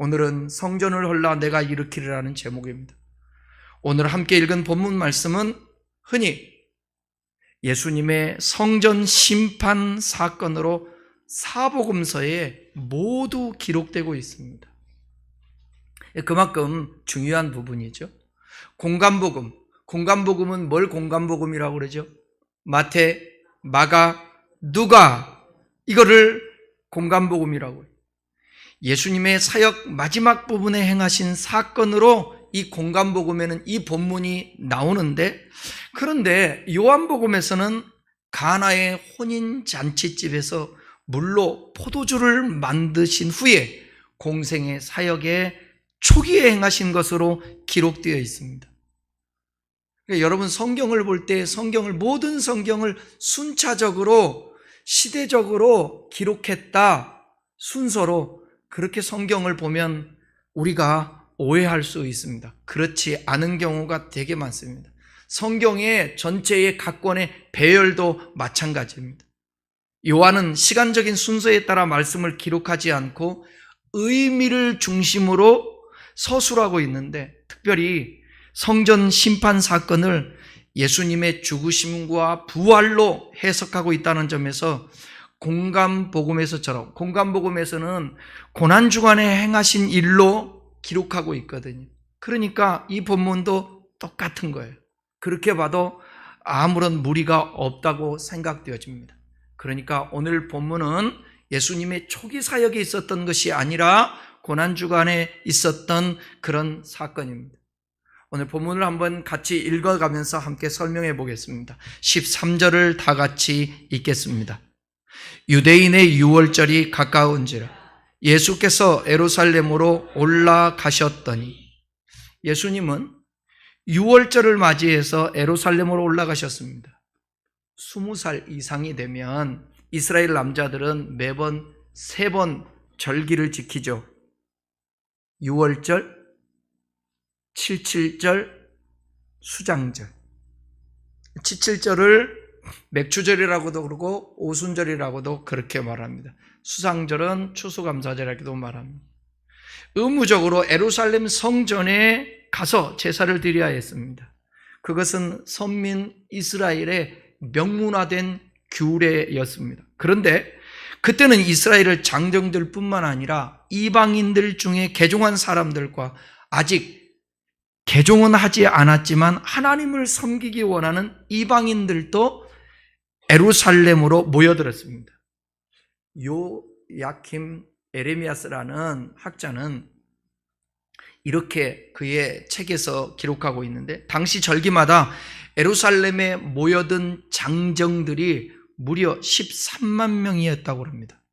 오늘은 성전을 헐라 내가 일으키리라는 제목입니다. 오늘 함께 읽은 본문 말씀은 흔히 예수님의 성전 심판 사건으로 사복음서에 모두 기록되고 있습니다. 그만큼 중요한 부분이죠. 공간복음은 뭘 공간복음이라고 그러죠? 마태, 마가, 누가, 이거를 공간복음이라고 해요. 예수님의 사역 마지막 부분에 행하신 사건으로 이 공간복음에는 이 본문이 나오는데, 그런데 요한복음에서는 가나의 혼인잔치집에서 물로 포도주를 만드신 후에 공생의 사역의 초기에 행하신 것으로 기록되어 있습니다. 그러니까 여러분, 성경을 볼 때 모든 성경을 순차적으로 시대적으로 기록했다, 순서로, 그렇게 성경을 보면 우리가 오해할 수 있습니다. 그렇지 않은 경우가 되게 많습니다. 성경의 전체의 각 권의 배열도 마찬가지입니다. 요한은 시간적인 순서에 따라 말씀을 기록하지 않고 의미를 중심으로 서술하고 있는데, 특별히 성전 심판 사건을 예수님의 죽으심과 부활로 해석하고 있다는 점에서 공간복음에서처럼, 공간복음에서는 고난주간에 행하신 일로 기록하고 있거든요. 그러니까 이 본문도 똑같은 거예요. 그렇게 봐도 아무런 무리가 없다고 생각되어집니다. 그러니까 오늘 본문은 예수님의 초기 사역에 있었던 것이 아니라 고난주간에 있었던 그런 사건입니다. 오늘 본문을 한번 같이 읽어가면서 함께 설명해 보겠습니다. 13절을 다 같이 읽겠습니다. 유대인의 유월절이 가까운지라 예수께서 예루살렘으로 올라가셨더니, 예수님은 유월절을 맞이해서 예루살렘으로 올라가셨습니다. 20살 이상이 되면 이스라엘 남자들은 매번 3번 절기를 지키죠. 유월절, 칠칠절, 수장절. 칠칠절을 맥추절이라고도 그러고 오순절이라고도 그렇게 말합니다. 수상절은 추수감사절이라고도 말합니다. 의무적으로 예루살렘 성전에 가서 제사를 드려야 했습니다. 그것은 선민 이스라엘의 명문화된 규례였습니다. 그런데 그때는 이스라엘을 장정들 뿐만 아니라 이방인들 중에 개종한 사람들과 아직 개종은 하지 않았지만 하나님을 섬기기 원하는 이방인들도 예루살렘으로 모여들었습니다. 요야킴 에레미야스라는 학자는 이렇게 그의 책에서 기록하고 있는데, 당시 절기마다 예루살렘에 모여든 장정들이 무려 13만 명이었다고 합니다.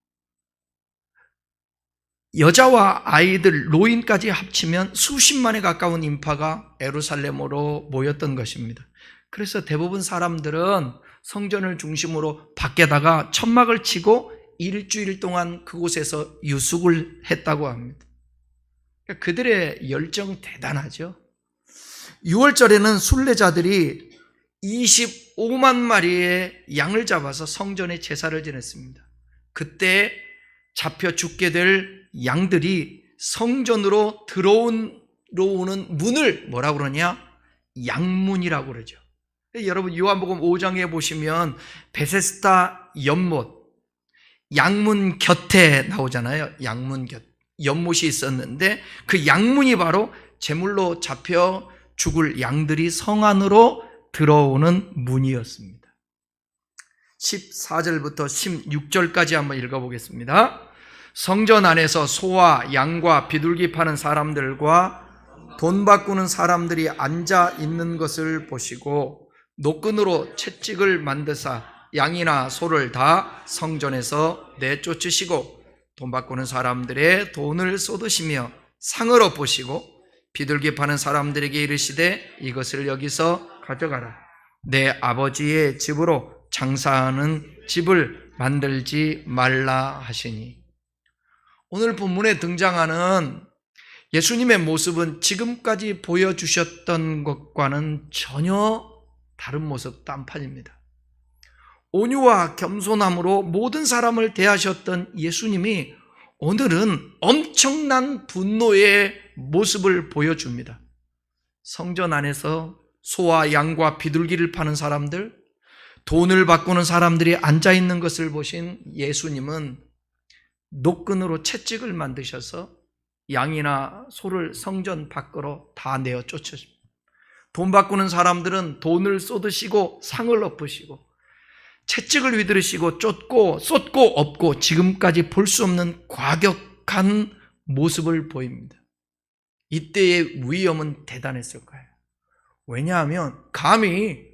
여자와 아이들, 노인까지 합치면 수십만에 가까운 인파가 예루살렘으로 모였던 것입니다. 그래서 대부분 사람들은 성전을 중심으로 밖에다가 천막을 치고 일주일 동안 그곳에서 유숙을 했다고 합니다. 그들의 열정 대단하죠. 6월절에는 순례자들이 25만 마리의 양을 잡아서 성전에 제사를 지냈습니다. 그때 잡혀 죽게 될 양들이 성전으로 들어오는 문을 뭐라고 그러냐? 양문이라고 그러죠. 여러분, 요한복음 5장에 보시면 베세스다 연못, 양문 곁에 나오잖아요. 양문 곁, 연못이 있었는데 그 양문이 바로 제물로 잡혀 죽을 양들이 성 안으로 들어오는 문이었습니다. 14절부터 16절까지 한번 읽어보겠습니다. 성전 안에서 소와 양과 비둘기 파는 사람들과 돈 바꾸는 사람들이 앉아 있는 것을 보시고 노끈으로 채찍을 만드사 양이나 소를 다 성전에서 내쫓으시고 돈 바꾸는 사람들의 돈을 쏟으시며 상으로 보시고 비둘기 파는 사람들에게 이르시되 이것을 여기서 가져가라. 내 아버지의 집으로 장사하는 집을 만들지 말라 하시니. 오늘 본문에 등장하는 예수님의 모습은 지금까지 보여주셨던 것과는 전혀 다른 모습, 딴판입니다. 온유와 겸손함으로 모든 사람을 대하셨던 예수님이 오늘은 엄청난 분노의 모습을 보여줍니다. 성전 안에서 소와 양과 비둘기를 파는 사람들, 돈을 바꾸는 사람들이 앉아있는 것을 보신 예수님은 노끈으로 채찍을 만드셔서 양이나 소를 성전 밖으로 다 내어 쫓으십니다. 돈 바꾸는 사람들은 돈을 쏟으시고 상을 엎으시고 채찍을 휘두르시고 쫓고 업고 지금까지 볼 수 없는 과격한 모습을 보입니다. 이때의 위험은 대단했을 거예요. 왜냐하면 감히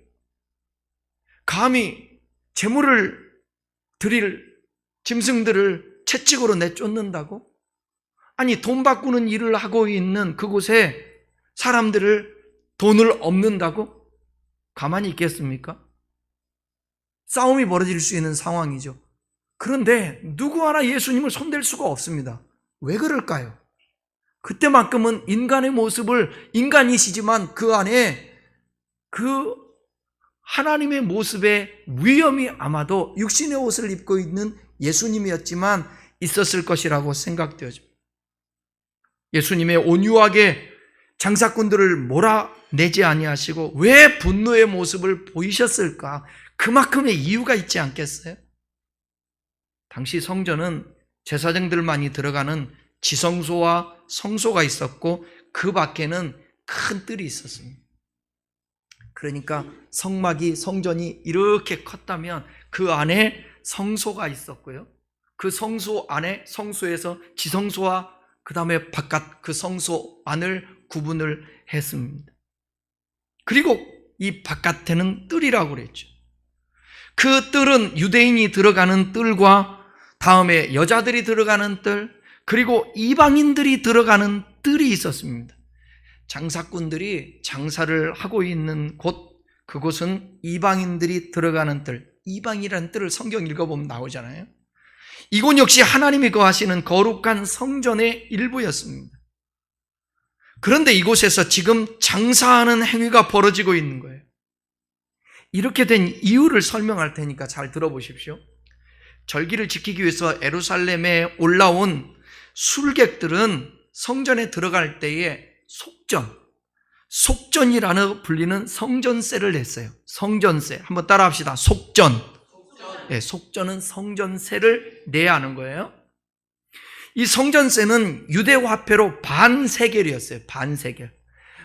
제물을 드릴 짐승들을 채찍으로 내쫓는다고? 아니, 돈 바꾸는 일을 하고 있는 그곳에 사람들을 돈을 엎는다고? 가만히 있겠습니까? 싸움이 벌어질 수 있는 상황이죠. 그런데 누구 하나 예수님을 손댈 수가 없습니다. 왜 그럴까요? 그때만큼은 인간의 모습을, 인간이시지만 그 안에 그 하나님의 모습의 위엄이 아마도 육신의 옷을 입고 있는 예수님이었지만 있었을 것이라고 생각되어집니다. 예수님의 온유하게 장사꾼들을 몰아내지 아니하시고 왜 분노의 모습을 보이셨을까? 그만큼의 이유가 있지 않겠어요? 당시 성전은 제사장들만이 들어가는 지성소와 성소가 있었고 그 밖에는 큰 뜰이 있었습니다. 그러니까 성전이 이렇게 컸다면 그 안에 성소가 있었고요. 그 성소 안에 성소에서 지성소와 그 다음에 바깥 그 성소 안을 구분을 했습니다. 그리고 이 바깥에는 뜰이라고 그랬죠. 그 뜰은 유대인이 들어가는 뜰과 다음에 여자들이 들어가는 뜰, 그리고 이방인들이 들어가는 뜰이 있었습니다. 장사꾼들이 장사를 하고 있는 그곳은 이방인들이 들어가는 뜰, 이방이라는 뜰을 성경 읽어보면 나오잖아요. 이곳 역시 하나님이 거하시는 거룩한 성전의 일부였습니다. 그런데 이곳에서 지금 장사하는 행위가 벌어지고 있는 거예요. 이렇게 된 이유를 설명할 테니까 잘 들어보십시오. 절기를 지키기 위해서 예루살렘에 올라온 술객들은 성전에 들어갈 때에 속전이라는 불리는 성전세를 냈어요. 성전세. 한번 따라합시다. 속전. 네, 속전은 성전세를 내야 하는 거예요. 이 성전세는 유대 화폐로 반세겔이었어요.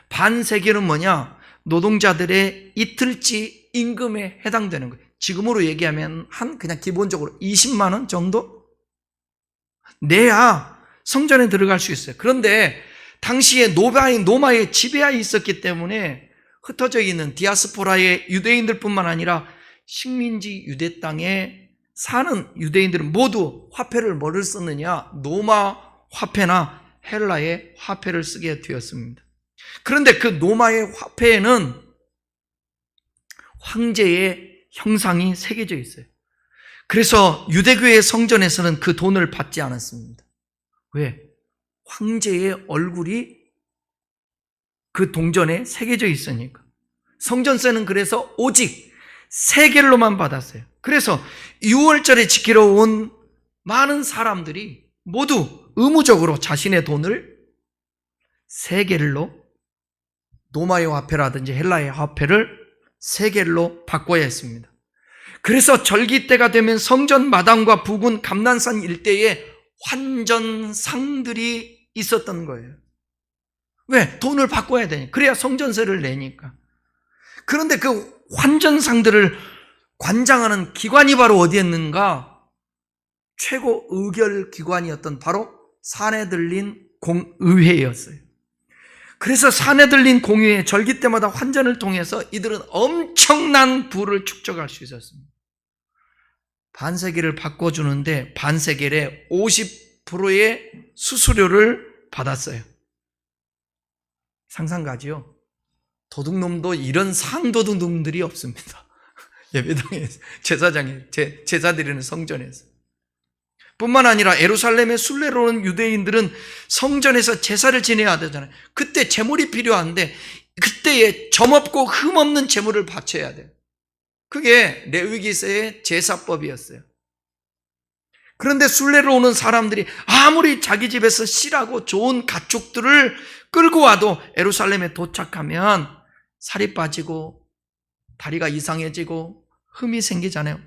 반세겔은 뭐냐? 노동자들의 이틀치 임금에 해당되는 거예요. 지금으로 얘기하면 그냥 기본적으로 20만 원 정도 내야 성전에 들어갈 수 있어요. 그런데 당시에 노마의 지배하에 있었기 때문에 흩어져 있는 디아스포라의 유대인들뿐만 아니라 식민지 유대 땅에 사는 유대인들은 모두 화폐를 뭐를 썼느냐? 노마 화폐나 헬라의 화폐를 쓰게 되었습니다. 그런데 그 노마의 화폐에는 황제의 형상이 새겨져 있어요. 그래서 유대교의 성전에서는 그 돈을 받지 않았습니다. 왜? 황제의 얼굴이 그 동전에 새겨져 있으니까. 성전세는 그래서 오직 세겔로만 받았어요. 그래서 6월절에 지키러 온 많은 사람들이 모두 의무적으로 자신의 돈을 세겔로, 노마의 화폐라든지 헬라의 화폐를 세겔로 바꿔야 했습니다. 그래서 절기 때가 되면 성전 마당과 부근 감난산 일대에 환전상들이 있었던 거예요. 왜? 돈을 바꿔야 되니까. 그래야 성전세를 내니까. 그런데 그 환전상들을 관장하는 기관이 바로 어디였는가? 최고 의결 기관이었던 바로 사내들린 공의회였어요. 그래서 사내들린 공의회 절기 때마다 환전을 통해서 이들은 엄청난 부를 축적할 수 있었습니다. 반세겔을 바꿔주는데 반세겔에 50%의 수수료를 받았어요. 상상가지요? 도둑놈도 이런 상도둑놈들이 없습니다. 예배당에 제사장에 제사 드리는 성전에서. 뿐만 아니라 예루살렘의 순례로 온 유대인들은 성전에서 제사를 지내야 되잖아요. 그때 제물이 필요한데 그때에 점없고 흠없는 제물을 바쳐야 돼요. 그게 레위기서의 제사법이었어요. 그런데 순례를 오는 사람들이 아무리 자기 집에서 실하고 좋은 가축들을 끌고 와도 예루살렘에 도착하면 살이 빠지고 다리가 이상해지고 흠이 생기잖아요.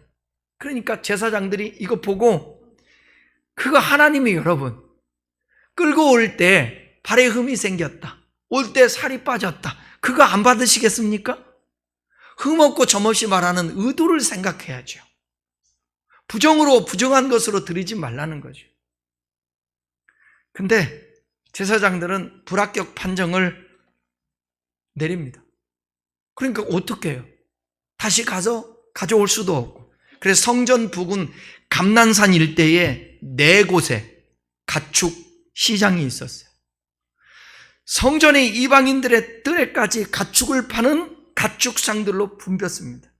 그러니까 제사장들이 이거 보고, 그거 하나님이 여러분 끌고 올 때 발에 흠이 생겼다, 올 때 살이 빠졌다, 그거 안 받으시겠습니까? 흠없고 점없이 말하는 의도를 생각해야죠. 부정으로 부정한 것으로 드리지 말라는 거죠. 근데 제사장들은 불합격 판정을 내립니다. 그러니까 어떻게 해요? 다시 가서 가져올 수도 없고. 그래서 성전 부근 감난산 일대에 4곳에 가축 시장이 있었어요. 성전의 이방인들의 뜰에까지 가축을 파는 가축상들로 붐볐습니다.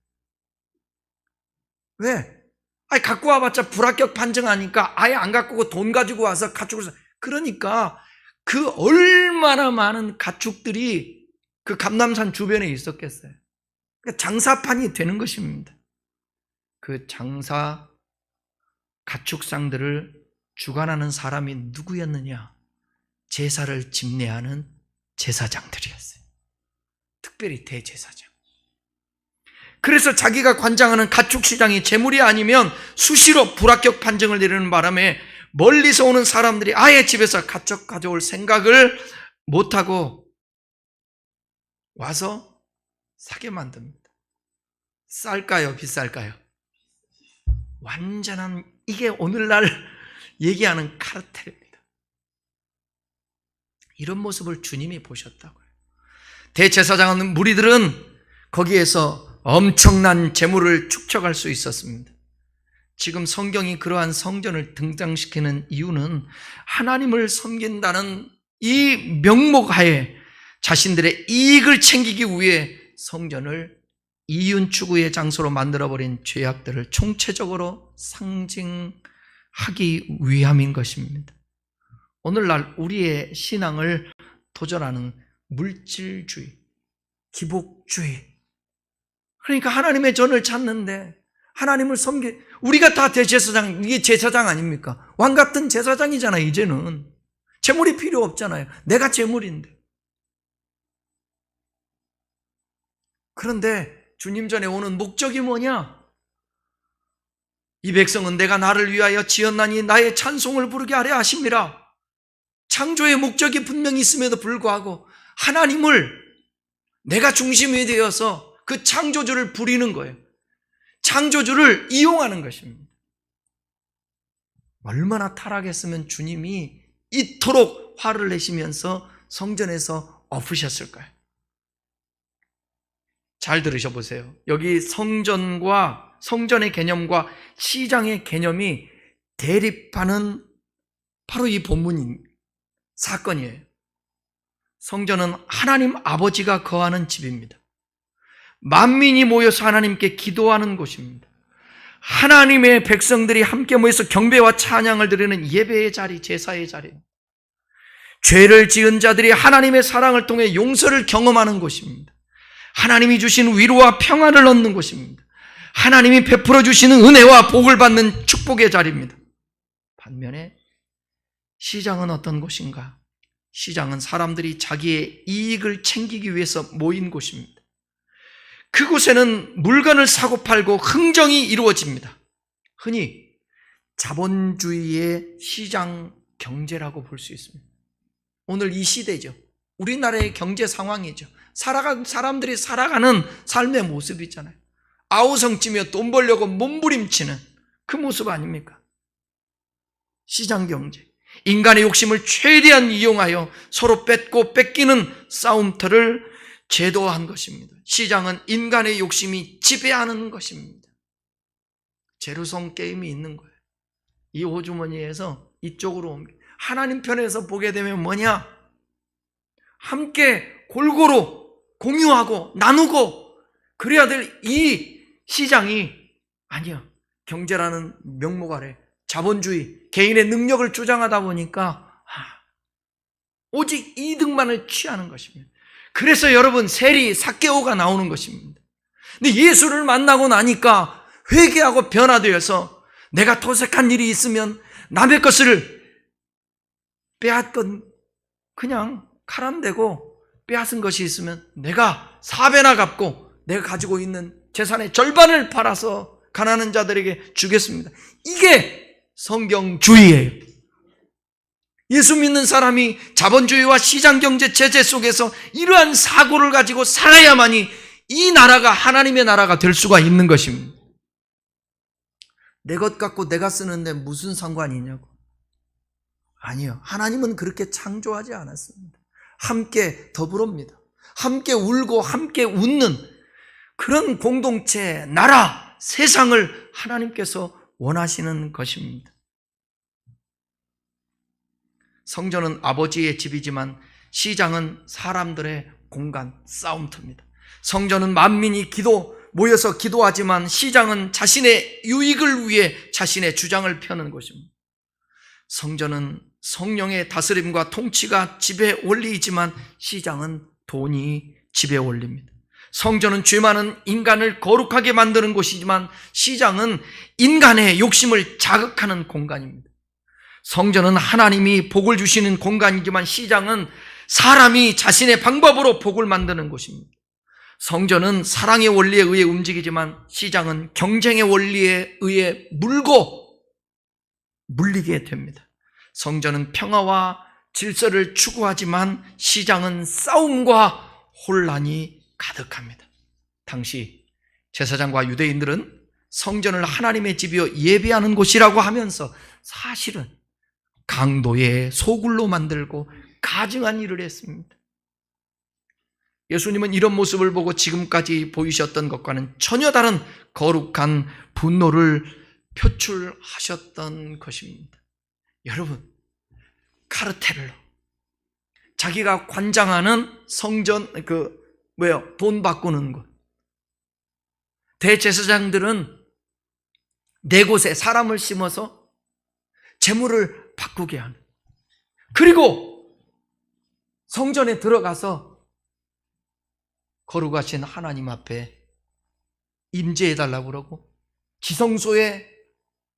왜? 아니, 갖고 와봤자 불합격 판정하니까 아예 안 갖고 오고 돈 가지고 와서 가축을 사. 그러니까 그 얼마나 많은 가축들이 그 감남산 주변에 있었겠어요. 그러니까 장사판이 되는 것입니다. 그 장사 가축상들을 주관하는 사람이 누구였느냐? 제사를 집례하는 제사장들이었어요. 특별히 대제사장. 그래서 자기가 관장하는 가축시장이 재물이 아니면 수시로 불합격 판정을 내리는 바람에 멀리서 오는 사람들이 아예 집에서 가축 가져올 생각을 못하고 와서 사게 만듭니다. 쌀까요? 비쌀까요? 완전한, 이게 오늘날 얘기하는 카르텔입니다. 이런 모습을 주님이 보셨다고요. 대제사장은 무리들은 거기에서 엄청난 재물을 축적할 수 있었습니다. 지금 성경이 그러한 성전을 등장시키는 이유는 하나님을 섬긴다는 이 명목하에 자신들의 이익을 챙기기 위해 성전을 이윤 추구의 장소로 만들어버린 죄악들을 총체적으로 상징하기 위함인 것입니다. 오늘날 우리의 신앙을 도전하는 물질주의, 기복주의, 그러니까 하나님의 전을 찾는데 하나님을 우리가 다 대제사장, 이게 제사장 아닙니까? 왕 같은 제사장이잖아요. 이제는 제물이 필요 없잖아요. 내가 제물인데. 그런데 주님 전에 오는 목적이 뭐냐? 이 백성은 내가 나를 위하여 지었나니 나의 찬송을 부르게 하려 하심이라. 창조의 목적이 분명히 있음에도 불구하고 하나님을 내가 중심이 되어서 그 창조주를 부리는 거예요. 창조주를 이용하는 것입니다. 얼마나 타락했으면 주님이 이토록 화를 내시면서 성전에서 엎으셨을까요? 잘 들으셔보세요. 여기 성전의 개념과 시장의 개념이 대립하는 바로 이 본문인 사건이에요. 성전은 하나님 아버지가 거하는 집입니다. 만민이 모여서 하나님께 기도하는 곳입니다. 하나님의 백성들이 함께 모여서 경배와 찬양을 드리는 예배의 자리, 제사의 자리, 죄를 지은 자들이 하나님의 사랑을 통해 용서를 경험하는 곳입니다. 하나님이 주신 위로와 평안을 얻는 곳입니다. 하나님이 베풀어 주시는 은혜와 복을 받는 축복의 자리입니다. 반면에 시장은 어떤 곳인가? 시장은 사람들이 자기의 이익을 챙기기 위해서 모인 곳입니다. 그곳에는 물건을 사고 팔고 흥정이 이루어집니다. 흔히 자본주의의 시장 경제라고 볼 수 있습니다. 오늘 이 시대죠. 우리나라의 경제 상황이죠. 사람들이 살아가는 삶의 모습이잖아요. 아우성치며 돈 벌려고 몸부림치는 그 모습 아닙니까? 시장 경제. 인간의 욕심을 최대한 이용하여 서로 뺏고 뺏기는 싸움터를 제도화한 것입니다. 시장은 인간의 욕심이 지배하는 것입니다. 제로섬 게임이 있는 거예요. 이 호주머니에서 이쪽으로 옮겨. 하나님 편에서 보게 되면 뭐냐? 함께 골고루 공유하고 나누고 그래야 될 이 시장이 아니야. 경제라는 명목 아래 자본주의, 개인의 능력을 주장하다 보니까 오직 이득만을 취하는 것입니다. 그래서 여러분 세리, 삭개오가 나오는 것입니다. 근데 예수를 만나고 나니까 회개하고 변화되어서 내가 토색한 일이 있으면 남의 것을 빼앗건 그냥 카람되고 빼앗은 것이 있으면 내가 4배나 갚고 내가 가지고 있는 재산의 절반을 팔아서 가난한 자들에게 주겠습니다. 이게 성경주의예요. 예수 믿는 사람이 자본주의와 시장경제 체제 속에서 이러한 사고를 가지고 살아야만이 이 나라가 하나님의 나라가 될 수가 있는 것입니다. 내 것 갖고 내가 쓰는데 무슨 상관이냐고. 아니요. 하나님은 그렇게 창조하지 않았습니다. 함께 더불어입니다. 함께 울고 함께 웃는 그런 공동체, 나라, 세상을 하나님께서 원하시는 것입니다. 성전은 아버지의 집이지만 시장은 사람들의 공간, 싸움터입니다. 성전은 만민이 모여서 기도하지만 시장은 자신의 유익을 위해 자신의 주장을 펴는 곳입니다. 성전은 성령의 다스림과 통치가 지배 원리이지만 시장은 돈이 지배 원리입니다. 성전은 죄 많은 인간을 거룩하게 만드는 곳이지만 시장은 인간의 욕심을 자극하는 공간입니다. 성전은 하나님이 복을 주시는 공간이지만 시장은 사람이 자신의 방법으로 복을 만드는 곳입니다. 성전은 사랑의 원리에 의해 움직이지만 시장은 경쟁의 원리에 의해 물리게 됩니다. 성전은 평화와 질서를 추구하지만 시장은 싸움과 혼란이 가득합니다. 당시 제사장과 유대인들은 성전을 하나님의 집이여 예배하는 곳이라고 하면서 사실은 강도의 소굴로 만들고 가증한 일을 했습니다. 예수님은 이런 모습을 보고 지금까지 보이셨던 것과는 전혀 다른 거룩한 분노를 표출하셨던 것입니다. 여러분, 카르텔로 자기가 관장하는 성전 돈 바꾸는 것. 대제사장들은 네 곳에 사람을 심어서 재물을 바꾸게 하는. 그리고 성전에 들어가서 거룩하신 하나님 앞에 임재해달라고 그러고 지성소에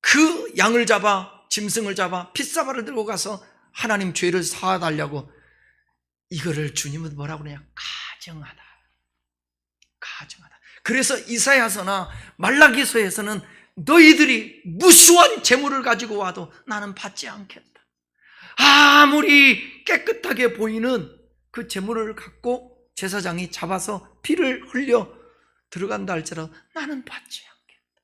그 양을 잡아 짐승을 잡아 핏사발을 들고 가서 하나님 죄를 사하달라고. 이거를 주님은 뭐라고 그러냐? 가증하다. 그래서 이사야서나 말라기서에서는 너희들이 무수한 재물을 가지고 와도 나는 받지 않겠다. 아무리 깨끗하게 보이는 그 재물을 갖고 제사장이 잡아서 피를 흘려 들어간다 할지라도 나는 받지 않겠다.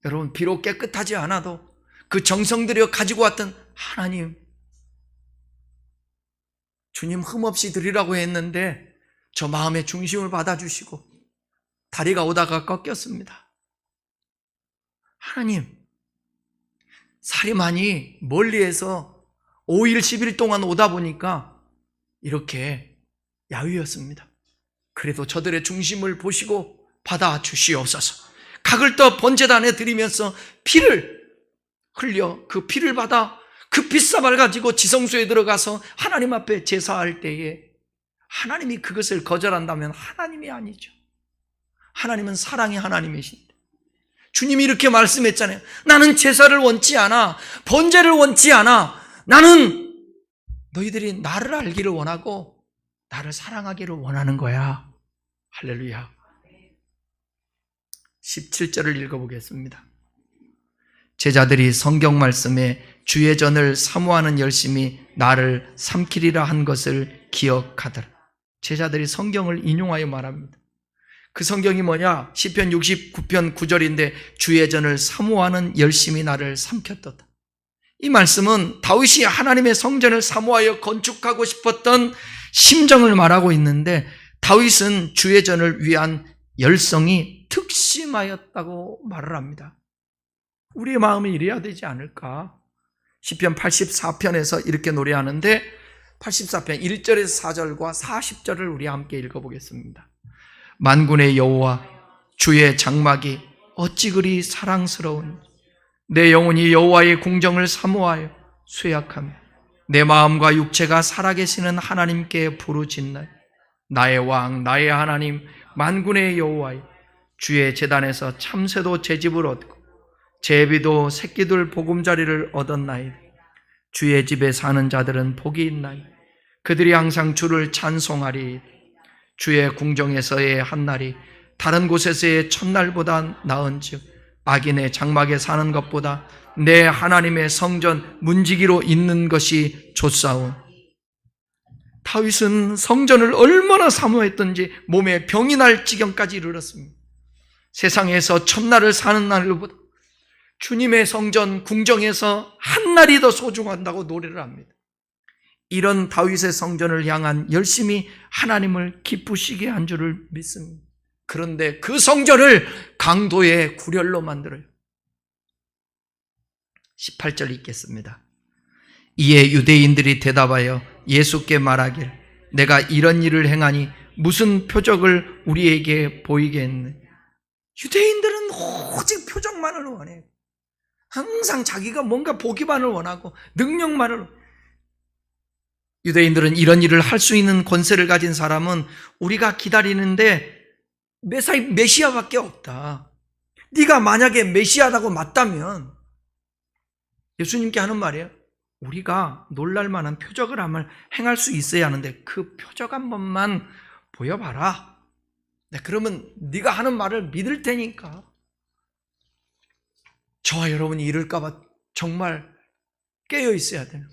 여러분, 비록 깨끗하지 않아도 그 정성 들여 가지고 왔던 하나님, 주님 흠없이 드리라고 했는데 저 마음의 중심을 받아주시고 다리가 오다가 꺾였습니다. 하나님, 살이 멀리에서 5일 10일 동안 오다 보니까 이렇게 야위였습니다. 그래도 저들의 중심을 보시고 받아주시옵소서. 각을 떠 번제단에 드리면서 피를 흘려 그 피를 받아 그 핏사발 가지고 지성소에 들어가서 하나님 앞에 제사할 때에 하나님이 그것을 거절한다면 하나님이 아니죠. 하나님은 사랑의 하나님이신데 주님이 이렇게 말씀했잖아요. 나는 제사를 원치 않아. 번제를 원치 않아. 나는 너희들이 나를 알기를 원하고 나를 사랑하기를 원하는 거야. 할렐루야. 17절을 읽어보겠습니다. 제자들이 성경 말씀에 주의 전을 사모하는 열심이 나를 삼키리라 한 것을 기억하더라. 제자들이 성경을 인용하여 말합니다. 그 성경이 뭐냐? 시편 69편 9절인데 주의 전을 사모하는 열심이 나를 삼켰도다. 이 말씀은 다윗이 하나님의 성전을 사모하여 건축하고 싶었던 심정을 말하고 있는데 다윗은 주의 전을 위한 열성이 특심하였다고 말을 합니다. 우리의 마음이 이래야 되지 않을까? 시편 84편에서 이렇게 노래하는데 84편 1절에서 4절과 40절을 우리 함께 읽어보겠습니다. 만군의 여호와 주의 장막이 어찌 그리 사랑스러운지 내 영혼이 여호와의 궁정을 사모하여 쇠약하며 내 마음과 육체가 살아계시는 하나님께 부르짖나니 나의 왕 나의 하나님 만군의 여호와여 주의 제단에서 참새도 제 집을 얻고 제비도 새끼들 보금자리를 얻었나이다. 주의 집에 사는 자들은 복이 있나이다. 그들이 항상 주를 찬송하리. 주의 궁정에서의 한날이 다른 곳에서의 첫날보다 나은즉 악인의 장막에 사는 것보다 내 하나님의 성전 문지기로 있는 것이 좋사온. 다윗은 성전을 얼마나 사모했던지 몸에 병이 날 지경까지 이르렀습니다. 세상에서 첫날을 사는 날보다 주님의 성전 궁정에서 한 날이 더 소중하다고 노래를 합니다. 이런 다윗의 성전을 향한 열심히 하나님을 기쁘시게 한 줄을 믿습니다. 그런데 그 성전을 강도의 구렬로 만들어요. 18절 읽겠습니다. 이에 유대인들이 대답하여 예수께 말하길 내가 이런 일을 행하니 무슨 표적을 우리에게 보이겠네. 유대인들은 오직 표적만을 원해요. 항상 자기가 뭔가 보기만을 원하고 능력만을. 유대인들은 이런 일을 할 수 있는 권세를 가진 사람은 우리가 기다리는데 메시아밖에 없다. 네가 만약에 메시아라고 맞다면 예수님께 하는 말이에요. 우리가 놀랄만한 표적을 행할 수 있어야 하는데 그 표적 한 번만 보여봐라. 그러면 네가 하는 말을 믿을 테니까. 저와 여러분이 이럴까 봐 정말 깨어 있어야 돼요.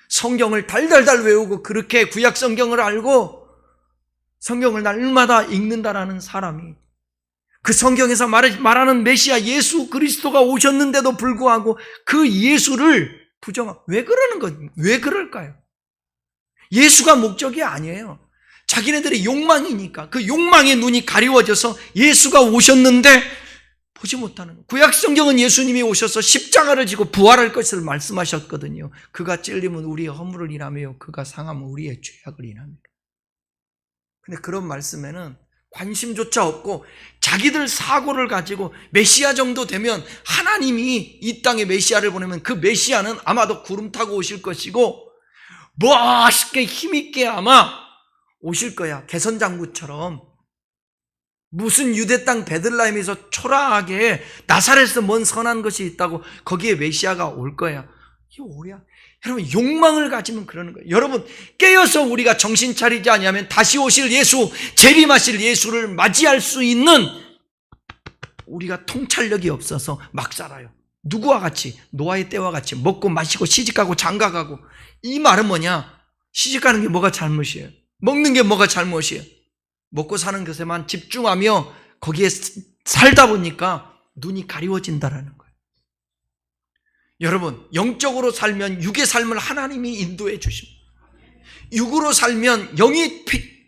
성경을 달달달 외우고 그렇게 구약 성경을 알고 성경을 날마다 읽는다라는 사람이 그 성경에서 말하는 메시아 예수 그리스도가 오셨는데도 불구하고 그 예수를 부정하고 왜 그러는 거예요? 왜 그럴까요? 예수가 목적이 아니에요. 자기네들의 욕망이니까 그 욕망의 눈이 가리워져서 예수가 오셨는데 보지 못하는 거예요. 구약 성경은 예수님이 오셔서 십자가를 지고 부활할 것을 말씀하셨거든요. 그가 찔림은 우리의 허물을 인하며 그가 상함은 우리의 죄악을 인하며. 근데 그런 말씀에는 관심조차 없고 자기들 사고를 가지고 메시아 정도 되면 하나님이 이 땅에 메시아를 보내면 그 메시아는 아마도 구름 타고 오실 것이고 멋있게 힘있게 아마 오실 거야. 개선장구처럼. 무슨 유대 땅 베들레헴에서 초라하게 나사렛에서 뭔 선한 것이 있다고 거기에 메시아가 올 거야. 이게 뭐야? 여러분 욕망을 가지면 그러는 거예요. 여러분 깨어서 우리가 정신 차리지 않으면 다시 오실 예수, 재림하실 예수를 맞이할 수 있는 우리가 통찰력이 없어서 막 살아요. 누구와 같이? 노아의 때와 같이 먹고 마시고 시집가고 장가가고. 이 말은 뭐냐? 시집가는 게 뭐가 잘못이에요? 먹는 게 뭐가 잘못이에요? 먹고 사는 것에만 집중하며 거기에 살다 보니까 눈이 가리워진다라는 거예요. 여러분 영적으로 살면 육의 삶을 하나님이 인도해 주십니다. 육으로 살면 영이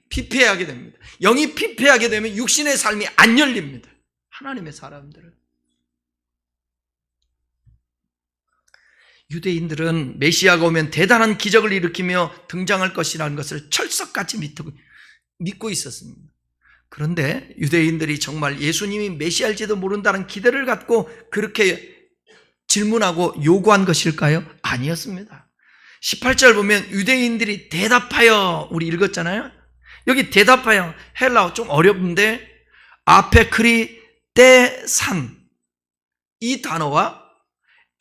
피폐하게 됩니다. 영이 피폐하게 되면 육신의 삶이 안 열립니다. 하나님의 사람들은. 유대인들은 메시아가 오면 대단한 기적을 일으키며 등장할 것이라는 것을 철석같이 믿고 있었습니다. 그런데 유대인들이 정말 예수님이 메시아일지도 모른다는 기대를 갖고 그렇게 질문하고 요구한 것일까요? 아니었습니다. 18절 보면 유대인들이 대답하여, 우리 읽었잖아요. 여기 대답하여 헬라어 좀 어렵는데 아페크리테산 이 단어와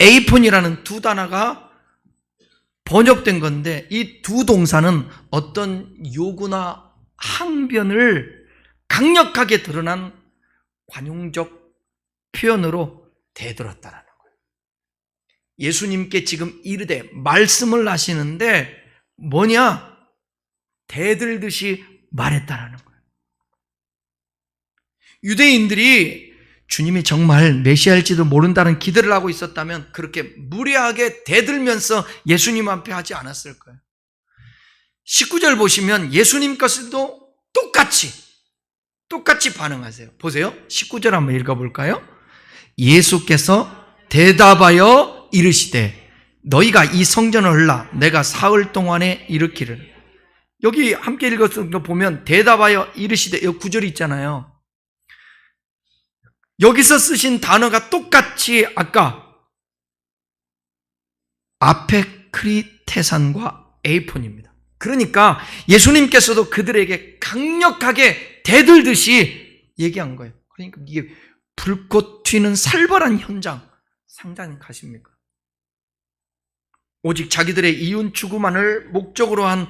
에이폰이라는 두 단어가 번역된 건데 이 두 동사는 어떤 요구나 항변을 강력하게 드러난 관용적 표현으로 대들었다라는 거예요. 예수님께 지금 이르되 말씀을 하시는데 뭐냐? 대들듯이 말했다라는 거예요. 유대인들이 주님이 정말 메시아일지도 모른다는 기대를 하고 있었다면 그렇게 무례하게 대들면서 예수님 앞에 하지 않았을 거예요. 19절 보시면 예수님 것도 똑같이 반응하세요. 보세요. 19절 한번 읽어볼까요? 예수께서 대답하여 이르시되 너희가 이 성전을 헐라 내가 사흘 동안에 일으키리라. 여기 함께 읽었던 거 보면 대답하여 이르시되 여기 구절이 있잖아요. 여기서 쓰신 단어가 똑같이 아까 아페크리테산과 에이폰입니다. 그러니까 예수님께서도 그들에게 강력하게 대들듯이 얘기한 거예요. 그러니까 이게 불꽃 튀는 살벌한 현장 상상이 가십니까? 오직 자기들의 이윤 추구만을 목적으로 한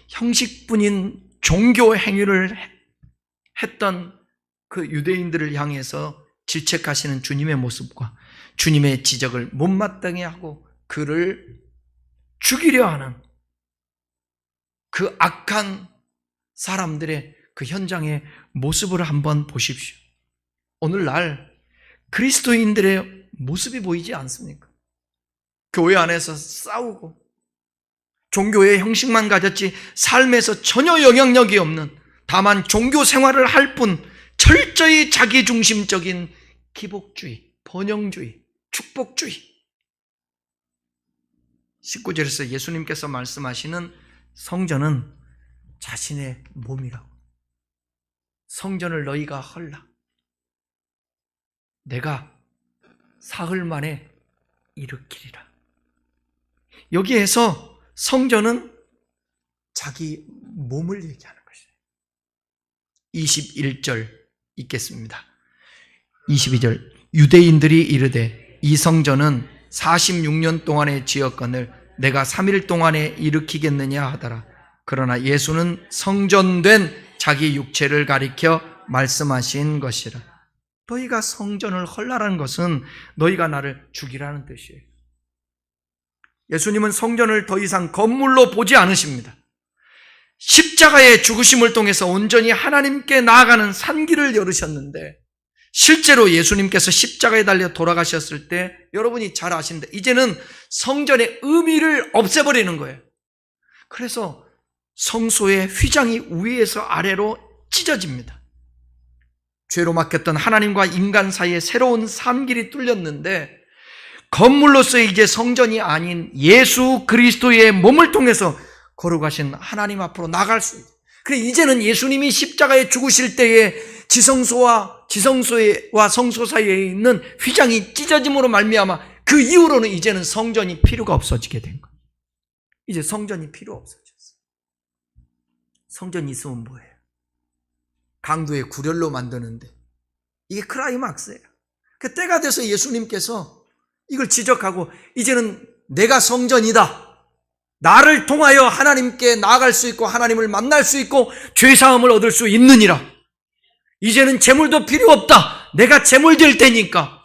형식뿐인 종교 행위를 했던 그 유대인들을 향해서 질책하시는 주님의 모습과 주님의 지적을 못마땅해 하고 그를 죽이려 하는 그 악한 사람들의 그 현장의 모습을 한번 보십시오. 오늘날 그리스도인들의 모습이 보이지 않습니까? 교회 안에서 싸우고 종교의 형식만 가졌지 삶에서 전혀 영향력이 없는, 다만 종교 생활을 할 뿐 철저히 자기중심적인 기복주의, 번영주의, 축복주의. 19절에서 예수님께서 말씀하시는 성전은 자신의 몸이라고. 성전을 너희가 헐라. 내가 사흘 만에 일으키리라. 여기에서 성전은 자기 몸을 얘기하는 것이에요. 21절 읽겠습니다. 22절 유대인들이 이르되 이 성전은 46년 동안에 지었거늘 내가 3일 동안에 일으키겠느냐 하더라. 그러나 예수는 성전된 자기 육체를 가리켜 말씀하신 것이라. 너희가 성전을 헐라라는 것은 너희가 나를 죽이라는 뜻이에요. 예수님은 성전을 더 이상 건물로 보지 않으십니다. 십자가의 죽으심을 통해서 온전히 하나님께 나아가는 산길을 열으셨는데, 실제로 예수님께서 십자가에 달려 돌아가셨을 때 여러분이 잘 아시는데 이제는 성전의 의미를 없애버리는 거예요. 그래서 성소의 휘장이 위에서 아래로 찢어집니다. 죄로 막혔던 하나님과 인간 사이에 새로운 산길이 뚫렸는데, 건물로서 이제 성전이 아닌 예수 그리스도의 몸을 통해서 거룩하신 하나님 앞으로 나갈 수 있어요. 그래, 이제는 예수님이 십자가에 죽으실 때에 지성소와 성소 사이에 있는 휘장이 찢어짐으로 말미암아 그 이후로는 이제는 성전이 필요가 없어지게 된 거예요. 이제 성전이 필요 없어졌어요. 성전이 있으면 뭐예요? 강도의 구렬로 만드는데 이게 클라이막스예요. 그 때가 돼서 예수님께서 이걸 지적하고 이제는 내가 성전이다. 나를 통하여 하나님께 나아갈 수 있고 하나님을 만날 수 있고 죄사함을 얻을 수 있느니라. 이제는 제물도 필요 없다. 내가 제물 될 테니까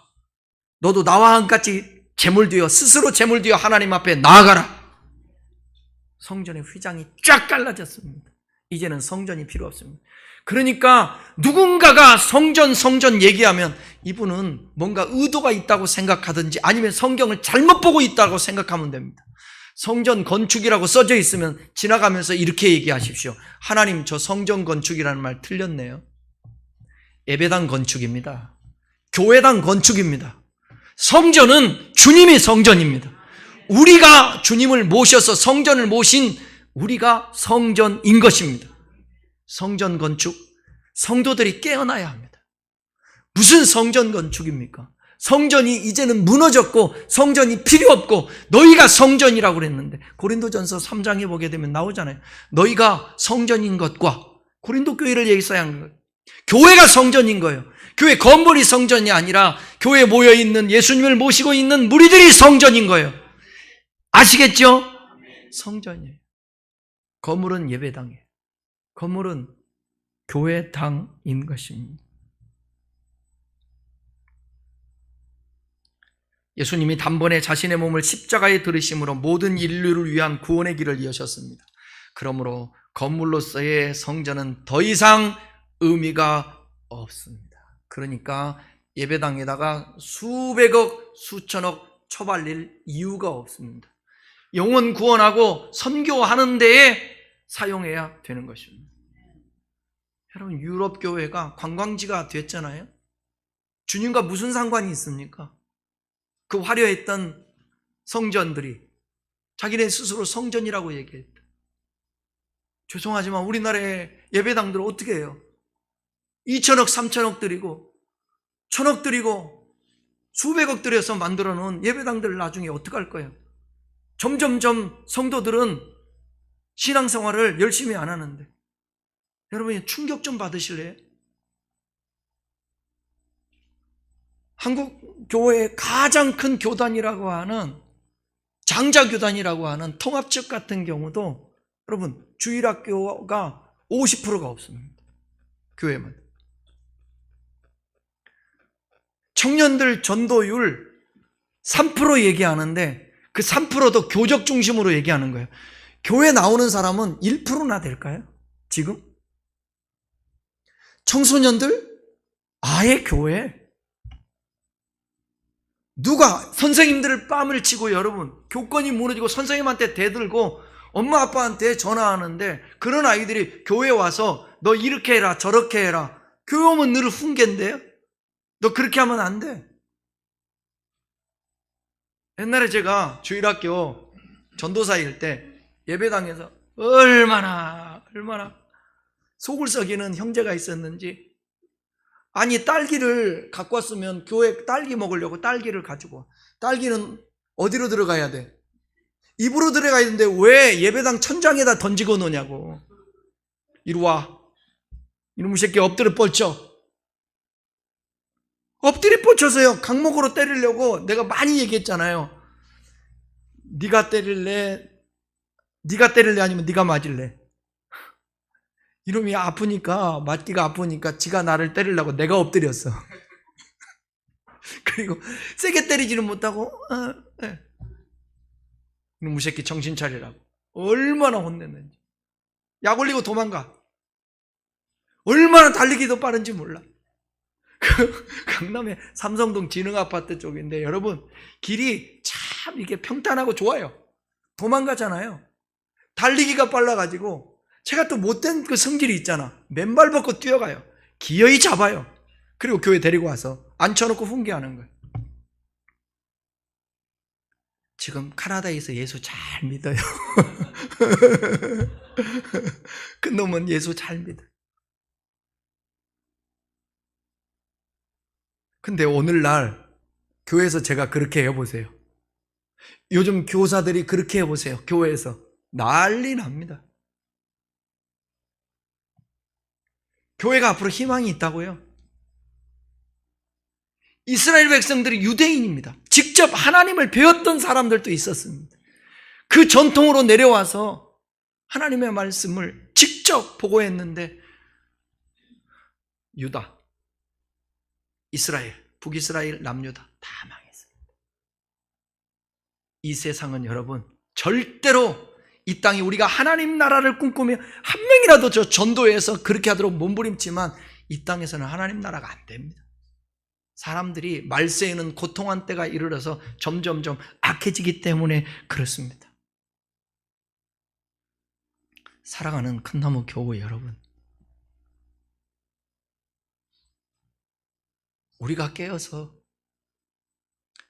너도 나와 함같이 제물되어 스스로 제물되어 하나님 앞에 나아가라. 성전의 휘장이 쫙 갈라졌습니다. 이제는 성전이 필요 없습니다. 그러니까 누군가가 성전 얘기하면 이분은 뭔가 의도가 있다고 생각하든지 아니면 성경을 잘못 보고 있다고 생각하면 됩니다. 성전 건축이라고 써져 있으면 지나가면서 이렇게 얘기하십시오. 하나님, 저 성전 건축이라는 말 틀렸네요. 예배당 건축입니다. 교회당 건축입니다. 성전은 주님이 성전입니다. 우리가 주님을 모셔서 성전을 모신 우리가 성전인 것입니다. 성전 건축, 성도들이 깨어나야 합니다. 무슨 성전 건축입니까? 성전이 이제는 무너졌고 성전이 필요 없고 너희가 성전이라고 그랬는데, 고린도전서 3장에 보게 되면 나오잖아요. 너희가 성전인 것과, 고린도 교회를 얘기해야 거예요. 교회가 성전인 거예요. 교회 건물이 성전이 아니라 교회에 모여있는 예수님을 모시고 있는 무리들이 성전인 거예요. 아시겠죠? 성전이에요. 건물은 예배당이에요. 건물은 교회당인 것입니다. 예수님이 단번에 자신의 몸을 십자가에 들으심으로 모든 인류를 위한 구원의 길을 여셨습니다. 그러므로 건물로서의 성전은 더 이상 의미가 없습니다. 그러니까 예배당에다가 수백억, 수천억 처발릴 이유가 없습니다. 영혼 구원하고 선교하는 데에 사용해야 되는 것입니다. 여러분, 유럽 교회가 관광지가 됐잖아요. 주님과 무슨 상관이 있습니까? 그 화려했던 성전들이 자기네 스스로 성전이라고 얘기했다. 죄송하지만 우리나라의 예배당들은 어떻게 해요? 2천억, 3천억 들이고 1,000억 들이고 수백억 들여서 만들어 놓은 예배당들을 나중에 어떻게 할 거예요? 점점점 성도들은 신앙생활을 열심히 안 하는데, 여러분이 충격 좀 받으실래요? 한국 교회의 가장 큰 교단이라고 하는 장자교단이라고 하는 통합측 같은 경우도 여러분 주일학교가 50%가 없습니다. 교회만. 청년들 전도율 3% 얘기하는데 그 3%도 교적 중심으로 얘기하는 거예요. 교회 나오는 사람은 1%나 될까요? 지금? 청소년들? 아예 교회? 누가 선생님들을 뺨을 치고 여러분 교권이 무너지고 선생님한테 대들고 엄마 아빠한테 전화하는데 그런 아이들이 교회 와서 너 이렇게 해라 저렇게 해라. 교회 오면 늘 훈계인데요. 너 그렇게 하면 안 돼. 옛날에 제가 주일학교 전도사일 때 예배당에서 얼마나 속을 썩이는 형제가 있었는지. 아니 딸기를 갖고 왔으면 교회 딸기 먹으려고 딸기를 가지고 와. 딸기는 어디로 들어가야 돼? 입으로 들어가야 되는데 왜 예배당 천장에다 던지고 노냐고. 이리 와. 이놈의 새끼 엎드려 뻗쳐. 엎드려 뻗쳐서요 강목으로 때리려고 내가 많이 얘기했잖아요. 네가 때릴래 아니면 네가 맞을래. 이놈이 아프니까 맞기가 아프니까 지가 나를 때리려고 내가 엎드렸어. 그리고 세게 때리지는 못하고 이놈의 새끼 정신 차리라고 얼마나 혼냈는지. 약 올리고 도망가. 얼마나 달리기도 빠른지 몰라. 강남의 삼성동 진흥아파트 쪽인데 여러분 길이 참 이게 평탄하고 좋아요. 도망가잖아요. 달리기가 빨라가지고 제가 또 못된 그 성질이 있잖아. 맨발 벗고 뛰어가요. 기어이 잡아요. 그리고 교회 데리고 와서 앉혀놓고 훈계하는 거예요. 지금 캐나다에서 예수 잘 믿어요. 그 놈은 예수 잘 믿어요. 근데 오늘날 교회에서 제가 그렇게 해보세요. 요즘 교사들이 그렇게 해보세요. 교회에서 난리 납니다. 교회가 앞으로 희망이 있다고요? 이스라엘 백성들이 유대인입니다. 직접 하나님을 배웠던 사람들도 있었습니다. 그 전통으로 내려와서 하나님의 말씀을 직접 보고했는데 유다, 이스라엘, 북이스라엘, 남유다 다 망했습니다. 이 세상은 여러분 절대로 이 땅이 우리가 하나님 나라를 꿈꾸며 한 명이라도 저 전도에서 그렇게 하도록 몸부림치지만 이 땅에서는 하나님 나라가 안 됩니다. 사람들이 말세에는 고통한 때가 이르러서 점점점 악해지기 때문에 그렇습니다. 사랑하는 큰나무 교회 여러분, 우리가 깨어서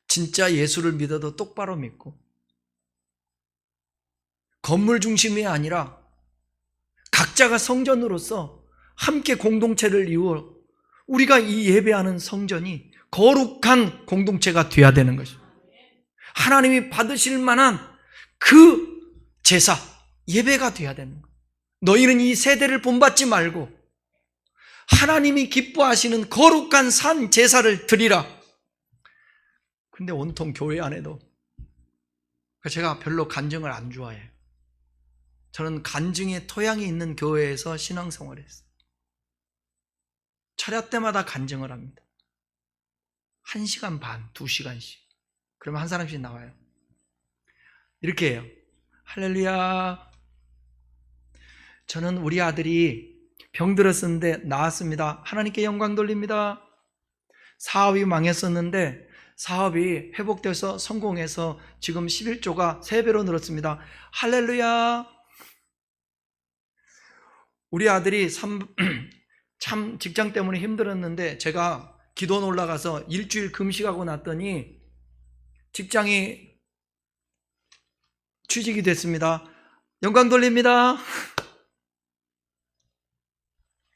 진짜 예수를 믿어도 똑바로 믿고 건물 중심이 아니라 각자가 성전으로서 함께 공동체를 이루어 우리가 이 예배하는 성전이 거룩한 공동체가 되어야 되는 것입니다. 하나님이 받으실 만한 그 제사, 예배가 되어야 되는 거예요. 너희는 이 세대를 본받지 말고 하나님이 기뻐하시는 거룩한 산 제사를 드리라. 근데 온통 교회 안에도 제가 별로 간증을 안 좋아해요. 저는 간증의 토양이 있는 교회에서 신앙생활을 했어요. 철야 때마다 간증을 합니다. 1시간 반, 2시간씩. 그러면 한 사람씩 나와요. 이렇게 해요. 할렐루야. 저는 우리 아들이 병들었었는데 나았습니다. 하나님께 영광 돌립니다. 사업이 망했었는데 사업이 회복돼서 성공해서 지금 11조가 3배로 늘었습니다. 할렐루야. 우리 아들이 참 직장 때문에 힘들었는데 제가 기도원 올라가서 일주일 금식하고 났더니 직장이 취직이 됐습니다. 영광 돌립니다.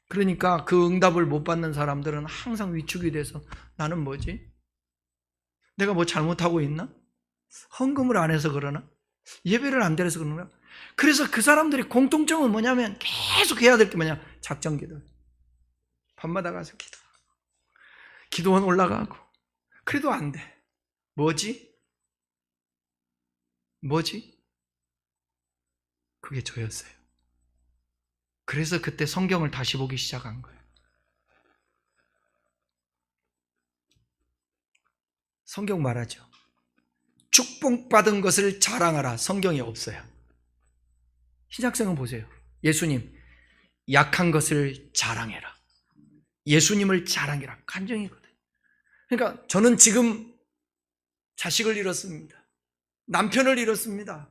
그러니까 그 응답을 못 받는 사람들은 항상 위축이 돼서 나는 뭐지? 내가 뭐 잘못하고 있나? 헌금을 안 해서 그러나? 예배를 안 드려서 그러나? 그래서 그 사람들이 공통점은 뭐냐면 계속 해야 될 게 뭐냐? 작정기도. 밤마다 가서 기도원 올라가고 그래도 안 돼. 뭐지? 그게 저였어요. 그래서 그때 성경을 다시 보기 시작한 거예요. 성경 말하죠. 축복받은 것을 자랑하라. 성경에 없어요. 신약성은 보세요. 예수님, 약한 것을 자랑해라. 예수님을 자랑해라. 간증이거든요. 그러니까 저는 지금 자식을 잃었습니다. 남편을 잃었습니다.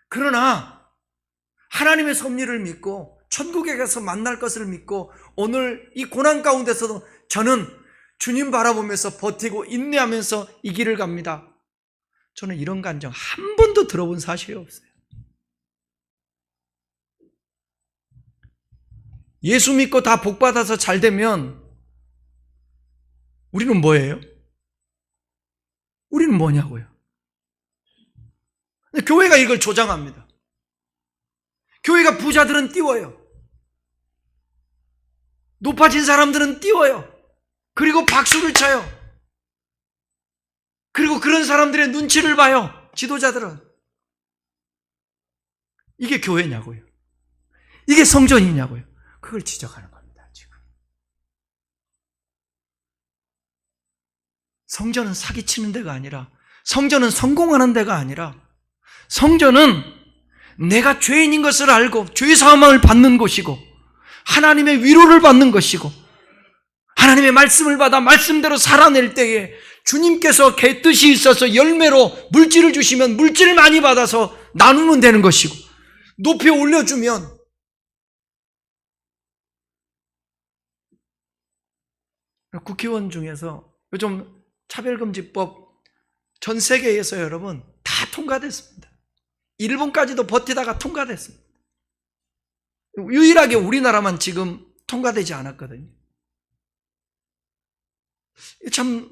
그러나 하나님의 섭리를 믿고 천국에 가서 만날 것을 믿고 오늘 이 고난 가운데서도 저는 주님 바라보면서 버티고 인내하면서 이 길을 갑니다. 저는 이런 간증 한 번도 들어본 사실이 없어요. 예수 믿고 다 복받아서 잘 되면 우리는 뭐예요? 우리는 뭐냐고요? 교회가 이걸 조장합니다. 교회가 부자들은 띄워요. 높아진 사람들은 띄워요. 그리고 박수를 쳐요. 그리고 그런 사람들의 눈치를 봐요. 지도자들은. 이게 교회냐고요. 이게 성전이냐고요. 그걸 지적하는 겁니다. 지금. 성전은 사기치는 데가 아니라, 성전은 성공하는 데가 아니라, 성전은 내가 죄인인 것을 알고 죄 사함을 받는 곳이고 하나님의 위로를 받는 것이고 하나님의 말씀을 받아 말씀대로 살아낼 때에 주님께서 뜻이 있어서 열매로 물질을 주시면 물질을 많이 받아서 나누면 되는 것이고 높이 올려주면 국회의원 중에서 요즘 차별금지법 전 세계에서 여러분 다 통과됐습니다. 일본까지도 버티다가 통과됐습니다. 유일하게 우리나라만 지금 통과되지 않았거든요. 참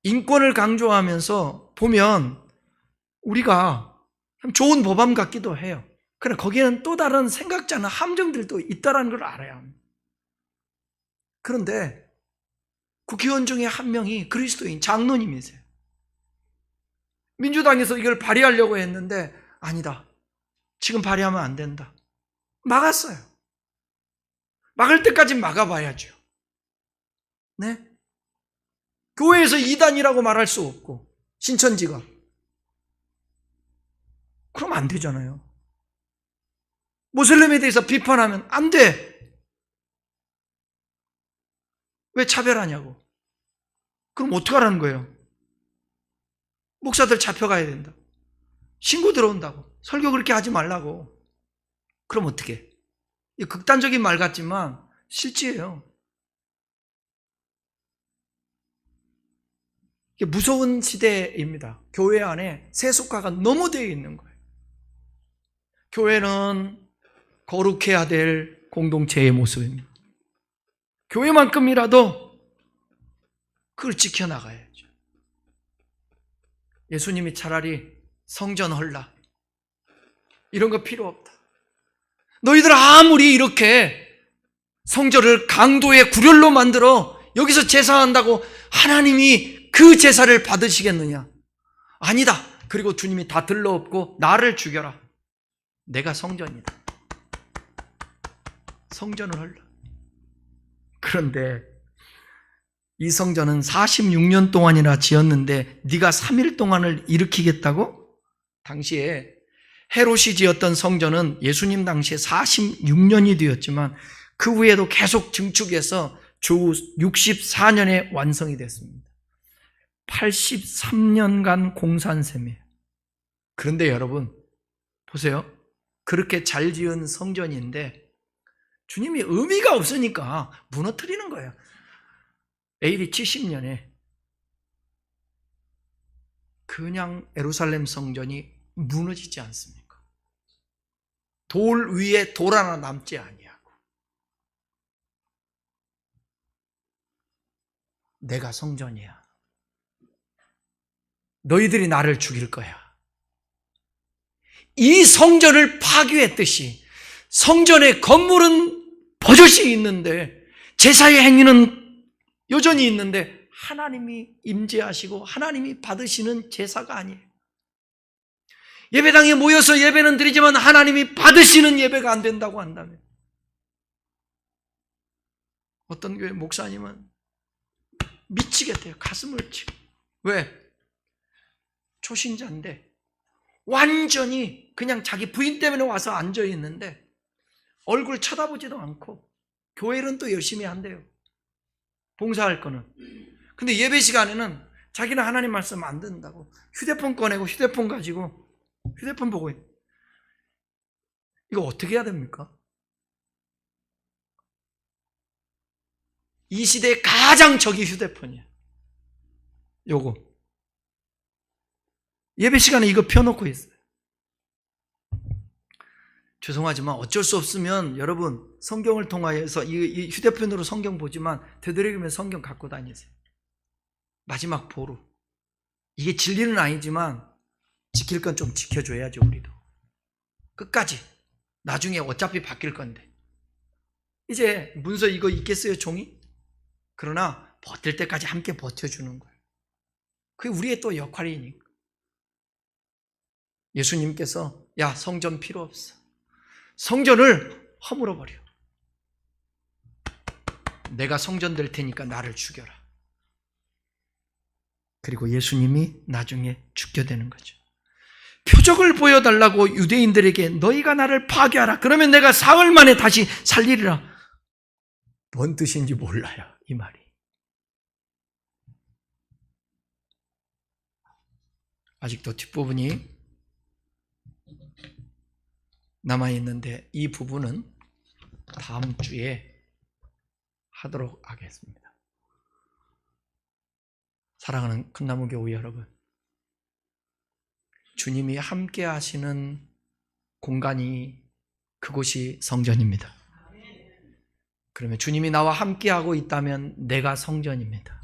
인권을 강조하면서 보면 우리가 참 좋은 법안 같기도 해요. 그러나 거기에는 또 다른 생각지 않은 함정들도 있다는 걸 알아야 합니다. 그런데 국회의원 중에 한 명이 그리스도인 장로님이세요. 민주당에서 이걸 발의하려고 했는데 아니다. 지금 발의하면 안 된다. 막았어요. 막을 때까지 막아봐야죠. 네? 교회에서 이단이라고 말할 수 없고 신천지가 그럼 안 되잖아요. 모슬림에 대해서 비판하면 안 돼. 왜 차별하냐고. 그럼 어떡하라는 거예요? 목사들 잡혀가야 된다. 신고 들어온다고. 설교 그렇게 하지 말라고. 그럼 어떻게? 극단적인 말 같지만 실제예요. 이게 무서운 시대입니다. 교회 안에 세속화가 너무 되어 있는 거예요. 교회는 거룩해야 될 공동체의 모습입니다. 교회만큼이라도 그걸 지켜나가야죠. 예수님이 차라리 성전 헐라. 이런 거 필요 없다. 너희들 아무리 이렇게 성전을 강도의 구렬로 만들어 여기서 제사한다고 하나님이 그 제사를 받으시겠느냐? 아니다. 그리고 주님이 다 들러엎고 나를 죽여라. 내가 성전이다. 성전을 헐라. 그런데 이 성전은 46년 동안이나 지었는데 네가 3일 동안을 일으키겠다고? 당시에 헤롯이 지었던 성전은 예수님 당시에 46년이 되었지만 그 후에도 계속 증축해서 주 64년에 완성이 됐습니다. 83년간 공산 셈이에요. 그런데 여러분 보세요. 그렇게 잘 지은 성전인데 주님이 의미가 없으니까 무너뜨리는 거예요. AD 70년에 그냥 예루살렘 성전이 무너지지 않습니까? 돌 위에 돌 하나 남지 아니하고 내가 성전이야. 너희들이 나를 죽일 거야. 이 성전을 파괴했듯이 성전의 건물은 버젓이 있는데 제사의 행위는 여전히 있는데 하나님이 임재하시고 하나님이 받으시는 제사가 아니에요. 예배당에 모여서 예배는 드리지만 하나님이 받으시는 예배가 안 된다고 한다면, 어떤 교회 목사님은 미치겠대요. 가슴을 치고. 왜? 초신자인데 완전히 그냥 자기 부인 때문에 와서 앉아 있는데 얼굴 쳐다보지도 않고 교회는 또 열심히 한대요. 봉사할 거는. 근데 예배 시간에는 자기는 하나님 말씀 안 듣는다고 휴대폰 꺼내고 휴대폰 가지고 휴대폰 보고 있어요. 이거 어떻게 해야 됩니까? 이 시대의 가장 적이 휴대폰이에요. 요거. 예배 시간에 이거 펴놓고 있어요. 죄송하지만 어쩔 수 없으면 여러분 성경을 통하여서 이 휴대폰으로 성경 보지만 되도록이면 성경 갖고 다니세요. 마지막 보루. 이게 진리는 아니지만 지킬 건 좀 지켜줘야죠. 우리도 끝까지. 나중에 어차피 바뀔 건데 이제 문서 이거 있겠어요? 종이? 그러나 버틸 때까지 함께 버텨주는 거예요. 그게 우리의 또 역할이니까. 예수님께서 야, 성전 필요 없어. 성전을 허물어버려. 내가 성전 될 테니까 나를 죽여라. 그리고 예수님이 나중에 죽게 되는 거죠. 표적을 보여달라고 유대인들에게 너희가 나를 파괴하라. 그러면 내가 사흘 만에 다시 살리리라. 뭔 뜻인지 몰라요, 이 말이. 아직도 뒷부분이 남아있는데 이 부분은 다음 주에 하도록 하겠습니다. 사랑하는 큰나무교회 여러분, 주님이 함께 하시는 공간이 그곳이 성전입니다. 그러면 주님이 나와 함께하고 있다면 내가 성전입니다.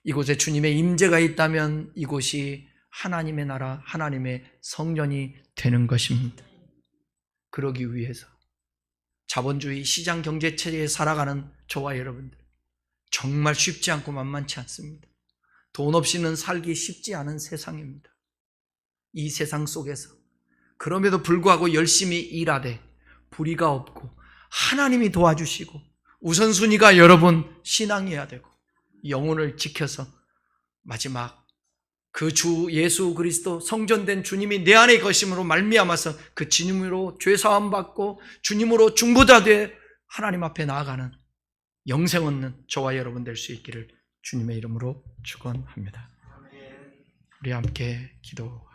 이곳에 주님의 임재가 있다면 이곳이 하나님의 나라, 하나님의 성전이 되는 것입니다. 그러기 위해서 자본주의 시장 경제 체제에 살아가는 저와 여러분들, 정말 쉽지 않고 만만치 않습니다. 돈 없이는 살기 쉽지 않은 세상입니다. 이 세상 속에서 그럼에도 불구하고 열심히 일하되 불의가 없고 하나님이 도와주시고 우선순위가 여러분 신앙이어야 되고 영혼을 지켜서 마지막 그 주 예수 그리스도 성전된 주님이 내 안에 거심으로 말미암아서 그 주님으로 죄사함 받고 주님으로 중보자돼 하나님 앞에 나아가는 영생 얻는 저와 여러분 될 수 있기를 주님의 이름으로 축원합니다. 우리 함께 기도하겠습니다.